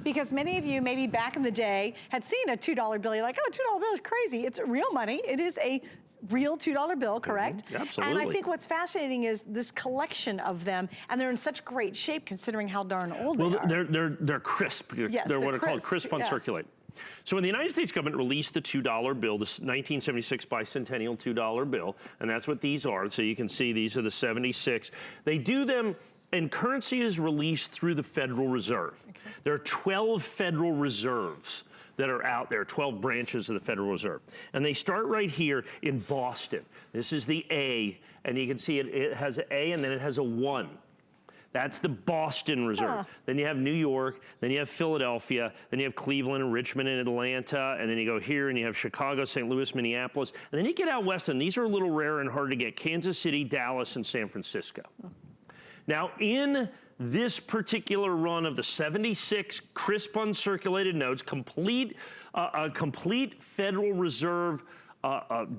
because many of you maybe back in the day had seen a $2 bill. You're like, oh, $2 bill is crazy. It's real money. It is a real $2 bill, correct? Absolutely. And I think what's fascinating is this collection of them, and they're in such great shape considering how darn old they are. They're crisp. Yes, they're what are called crisp on circulate. So when the United States government released the $2 bill, the 1976 Bicentennial $2 bill, and that's what these are. So you can see these are the 76. They do them, and currency is released through the Federal Reserve. Okay. There are 12 Federal Reserves that are out there, 12 branches of the Federal Reserve. And they start right here in Boston. This is the A, and you can see it has an A and then it has a 1. That's the Boston Reserve. Then you have New York, then you have Philadelphia, then you have Cleveland and Richmond and Atlanta, and then you go here and you have Chicago, St. Louis, Minneapolis, and then you get out west, and these are a little rare and hard to get: Kansas City, Dallas, and San Francisco. Now, in this particular run of the 76 crisp uncirculated notes, complete Federal Reserve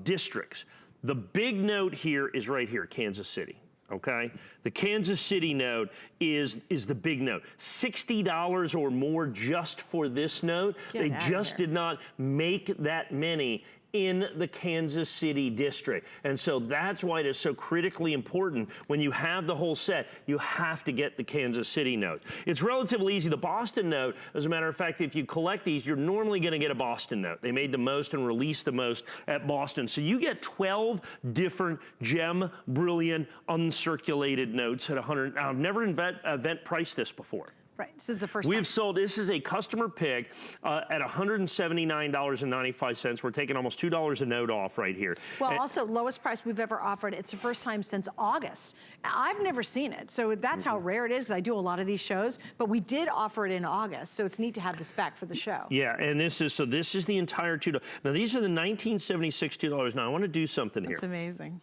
districts, the big note here is right here, Kansas City. Okay, the Kansas City note is the big note. $60 or more just for this note. They just did not make that many in the Kansas City district. And so that's why it is so critically important when you have the whole set, you have to get the Kansas City note. It's relatively easy. The Boston note, as a matter of fact, if you collect these, you're normally gonna get a Boston note. They made the most and released the most at Boston. So you get 12 different gem, brilliant, uncirculated notes at 100. Now, I've never event priced this before. Right, this is the first time. We've sold, this is a customer pick at $179.95. We're taking almost $2 a note off right here. Well, and also lowest price we've ever offered. It's the first time since August. I've never seen it, so that's how rare it is, because I do a lot of these shows, but we did offer it in August, so it's neat to have this back for the show. Yeah, and this is the entire $2. Now, these are the 1976 $2. Now, I want to do something here. That's amazing.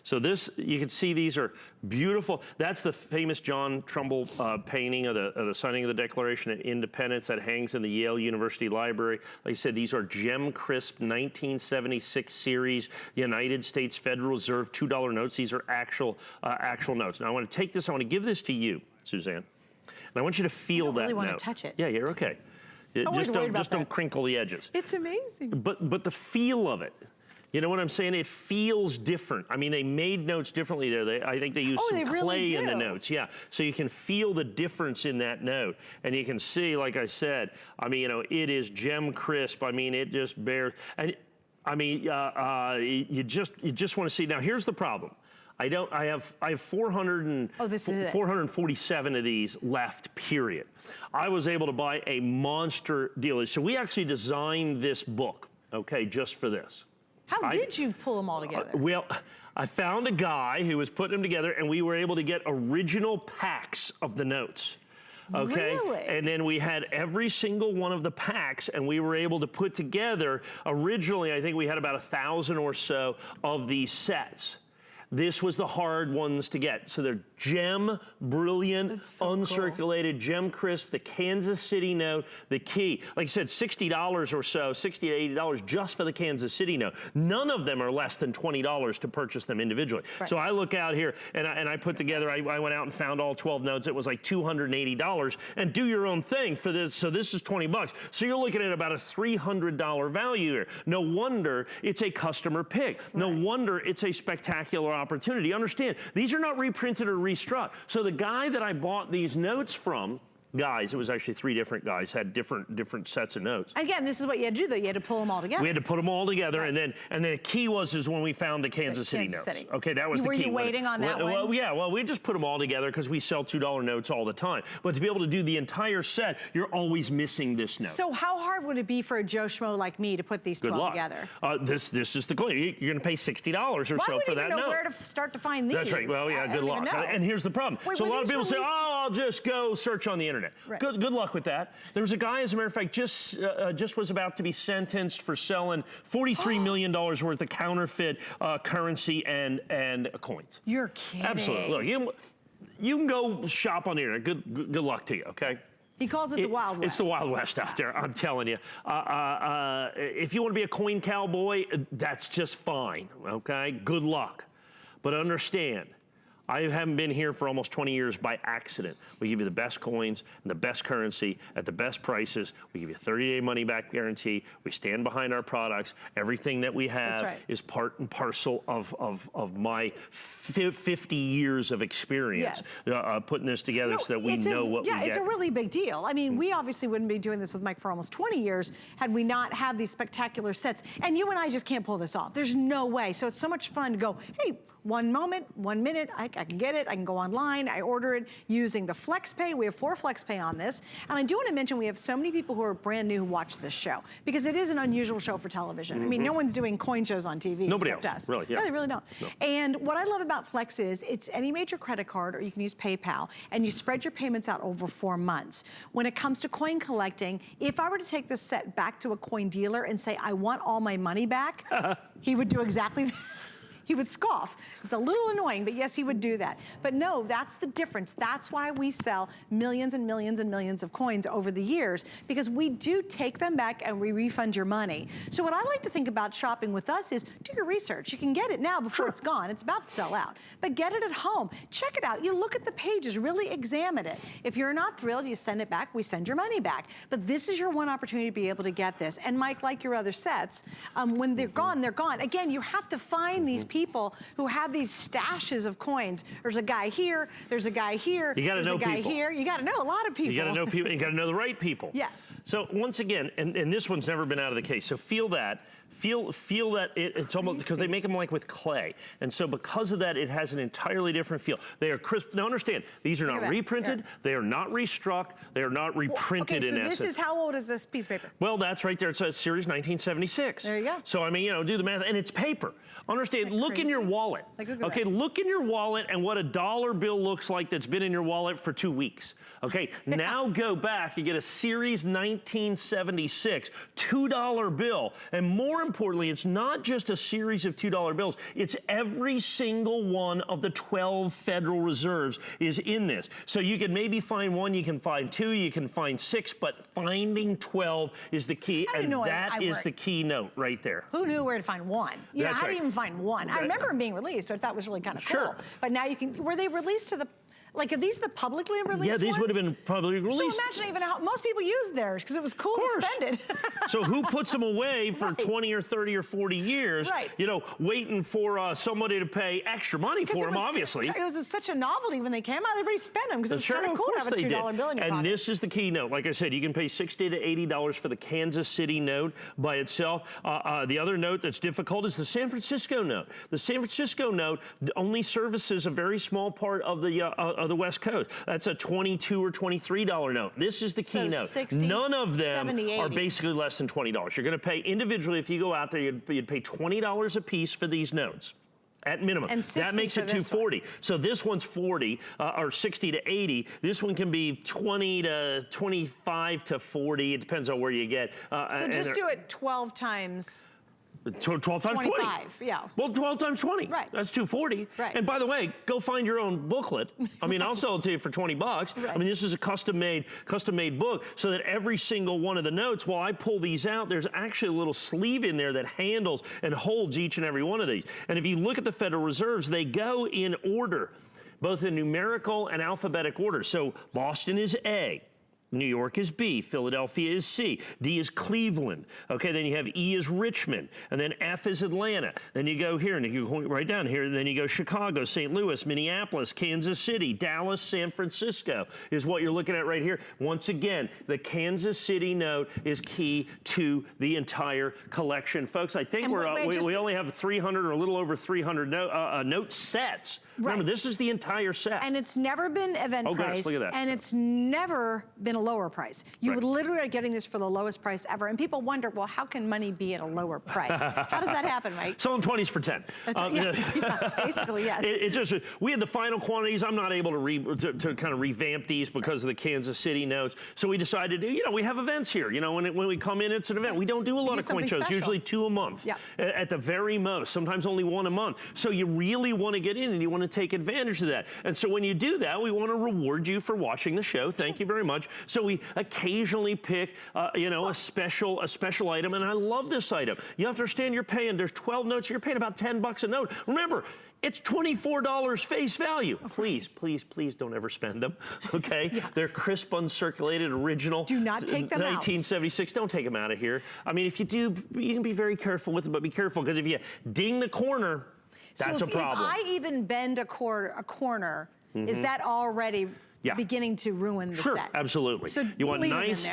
So this, you can see these are beautiful. That's the famous John Trumbull painting of the signing of the Declaration of Independence that hangs in the Yale University Library. Like I said, these are gem crisp 1976 series United States Federal Reserve $2 notes. These are actual notes. Now I want to take this, I want to give this to you, Suzanne. And I want you to feel that note. I don't really want to touch it. Yeah, you're okay. Just don't crinkle the edges. It's amazing. But the feel of it. You know what I'm saying? It feels different. I mean, they made notes differently there. I think they used some clay in the notes. Yeah, so you can feel the difference in that note. And you can see, like I said, I mean, you know, it is gem crisp. I mean, it just bears, and I mean, you just want to see. Now, here's the problem. I have 447 of these left, period. I was able to buy a monster deal. So we actually designed this book, okay, just for this. How did you pull them all together? Well, I found a guy who was putting them together, and we were able to get original packs of the notes. Okay, really? And then we had every single one of the packs, and we were able to put together, originally I think we had about 1,000 or so of these sets. This was the hard ones to get. So they're gem, brilliant, uncirculated, gem crisp, the Kansas City note, the key. Like I said, $60 or so, $60 to $80 just for the Kansas City note. None of them are less than $20 to purchase them individually. Right. So I look out here and I put together, I went out and found all 12 notes. It was like $280, and do your own thing for this. So this is 20 bucks. So you're looking at about a $300 value here. No wonder it's a customer pick. No wonder it's a spectacular opportunity. Understand, these are not reprinted or restruck. So the guy that I bought these notes from, guys, it was actually 3 different guys, had different sets of notes. Again, this is what you had to do, though. You had to pull them all together. We had to put them all together, right. and then the key was when we found the Kansas City notes. Okay, that was the key. Were you waiting on that one? Well, yeah, well, we just put them all together because we sell $2 notes all the time. But to be able to do the entire set, you're always missing this note. So how hard would it be for a Joe Schmo like me to put these 12 together? This is the goal. You're going to pay $60 or so for that note. Why would you know where to start to find these? That's right. Well, yeah, good luck. And here's the problem. Wait, so a lot of people say, oh, I'll just go search on the internet. Right. Good luck with that. There was a guy, as a matter of fact, just was about to be sentenced for selling $43 million worth of counterfeit currency and coins. You're kidding. Absolutely. Look, you can go shop on the internet. Good luck to you, okay? He calls it the Wild West. It's the Wild West out there, I'm telling you. If you want to be a coin cowboy, that's just fine, okay? Good luck. But understand, I haven't been here for almost 20 years by accident. We give you the best coins and the best currency at the best prices. We give you a 30-day money-back guarantee. We stand behind our products. Everything that we have is part and parcel of my 50 years of experience putting this together so that we know what we get. Yeah, it's a really big deal. I mean, we obviously wouldn't be doing this with Mike for almost 20 years had we not had these spectacular sets. And you and I just can't pull this off. There's no way. So it's so much fun to go, hey, 1 moment, 1 minute, I can get it, I can go online, I order it using the FlexPay. We have 4 FlexPay on this. And I do want to mention we have so many people who are brand new who watch this show because it is an unusual show for television. I mean, no one's doing coin shows on TV except us. Really, No, they really don't. No. And what I love about Flex is it's any major credit card or you can use PayPal and you spread your payments out over 4 months. When it comes to coin collecting, if I were to take this set back to a coin dealer and say, I want all my money back, he would do exactly that. He would scoff. It's a little annoying, but yes, he would do that. But no, that's the difference. That's why we sell millions and millions and millions of coins over the years, because we do take them back and we refund your money. So what I like to think about shopping with us is do your research. You can get it now before it's gone. It's about to sell out. But get it at home. Check it out. You look at the pages, really examine it. If you're not thrilled, you send it back, we send your money back. But this is your one opportunity to be able to get this. And Mike, like your other sets, when they're gone, they're gone. Again, you have to find these people who have these stashes of coins. There's a guy here, there's a guy here, there's a guy here. You gotta know a lot of people. You gotta know people, you gotta know the right people. Yes. So once again, and this one's never been out of the case, so feel that. Feel that it's almost, because they make them like with clay. And so because of that, it has an entirely different feel. They are crisp. Now understand, these are not reprinted, they are not restruck, they are not reprinted in essence. So this is, how old is this piece of paper? Well, that's right there. It's a series 1976. There you go. So I mean, you know, do the math, and it's paper. Understand, look in your wallet. Okay, look in your wallet and what a dollar bill looks like that's been in your wallet for 2 weeks. Okay, now go back and get a series 1976 $2 bill, and more importantly, it's not just a series of $2 bills, it's every single one of the 12 Federal Reserves is in this. So you can maybe find 1, you can find 2, you can find 6, but finding 12 is the key, and that is the keynote right there. Who knew where to find 1? You know, how do you even find 1? I remember them being released, so I thought it was really kind of cool. But now you can, were they released to the, like, are these the publicly released Yeah, these ones? would have been publicly released. So imagine even how most people used theirs because it was cool to spend it. So who puts them away for 20 or 30 or 40 years, you know, waiting for somebody to pay extra money for them, obviously. It was such a novelty when they came out. Everybody spent them because it was kind of cool to have a $2 bill in your pocket. And this is the keynote. Like I said, you can pay $60 to $80 for the Kansas City note by itself. The other note that's difficult is the San Francisco note. The San Francisco note only services a very small part of the West Coast. That's a $22 or $23 note. This is the keynote. None of them 70, are basically less than $20. You're going to pay individually, if you go out there, you'd pay $20 a piece for these notes. At minimum. And that makes it $240. So this one's 40 or 60 to 80. This one can be 20 to 25 to 40. It depends on where you get. So just do it 12 times. 12 times 20. Yeah. Well, 12 times 20. Right. That's 240. Right. And by the way, go find your own booklet. I mean, I'll sell it to you for 20 bucks. I mean, this is a custom-made book so that every single one of the notes, while I pull these out, there's actually a little sleeve in there that handles and holds each and every one of these. And if you look at the Federal Reserves, they go in order, both in numerical and alphabetic order. So Boston is A. New York is B, Philadelphia is C, D is Cleveland. Okay, then you have E is Richmond, and then F is Atlanta. Then you go here, and you go right down here, and then you go Chicago, St. Louis, Minneapolis, Kansas City, Dallas, San Francisco is what you're looking at right here. Once again, the Kansas City note is key to the entire collection. Folks, I think we only have 300 or a little over 300 note sets. Remember, this is the entire set. And it's never been event price, look at that. And it's never been a lower price. You would literally are getting this for the lowest price ever. And people wonder, well, how can money be at a lower price? How does that happen, Mike? Selling 20s for 10. That's right. Basically, yes. It just, we had the final quantities. I'm not able to kind of revamp these because of the Kansas City notes. So we decided to, you know, we have events here. You know, when we come in, it's an event. We don't do a lot of coin shows, usually 2 a month. At the very most, sometimes only 1 a month. So you really want to get in and you want to take advantage of that. And so when you do that, we want to reward you for watching the show. Thank you very much. So we occasionally pick, you know, a special item, and I love this item. You have to understand you're paying, there's 12 notes, you're paying about 10 bucks a note. Remember, it's $24 face value. Please, please, please don't ever spend them, okay? Yeah. They're crisp, uncirculated, original. Do not take them 1976, don't take them out of here. I mean, if you do, you can be very careful with them, but be careful, because if you ding the corner, that's a problem. If I even bend a corner, is that already beginning to ruin the set? Sure, absolutely. So you want nice,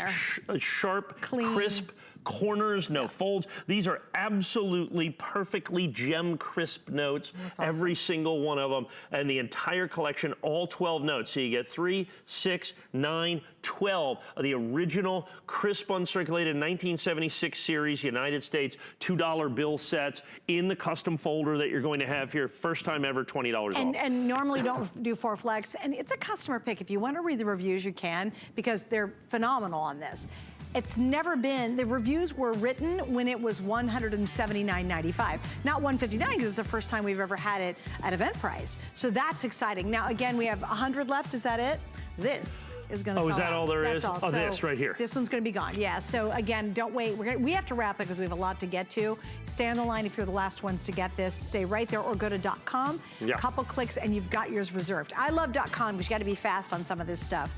sharp, clean, crisp corners, no folds. These are absolutely perfectly gem crisp notes, every single one of them, and the entire collection, all 12 notes. So you get 3, 6, 9, 12 of the original crisp uncirculated 1976 series United States $2 bill sets in the custom folder that you're going to have here. First time ever, $20 off. And normally don't do 4 flex, and it's a customer pick. If you want to read the reviews, you can, because they're phenomenal on this. It's never been, the reviews were written when it was $179.95, not $159, because it's the first time we've ever had it at event price. So that's exciting. Now, again, we have 100 left. Is that it? This is going to sell is that out. all there That's is? all. Oh, So this right here. This one's going to be gone. Yeah. So again, don't wait. We have to wrap it because we have a lot to get to. Stay on the line if you're the last ones to get this. Stay right there, or go to .com. Yeah. A couple clicks and you've got yours reserved. I love .com because you got to be fast on some of this stuff.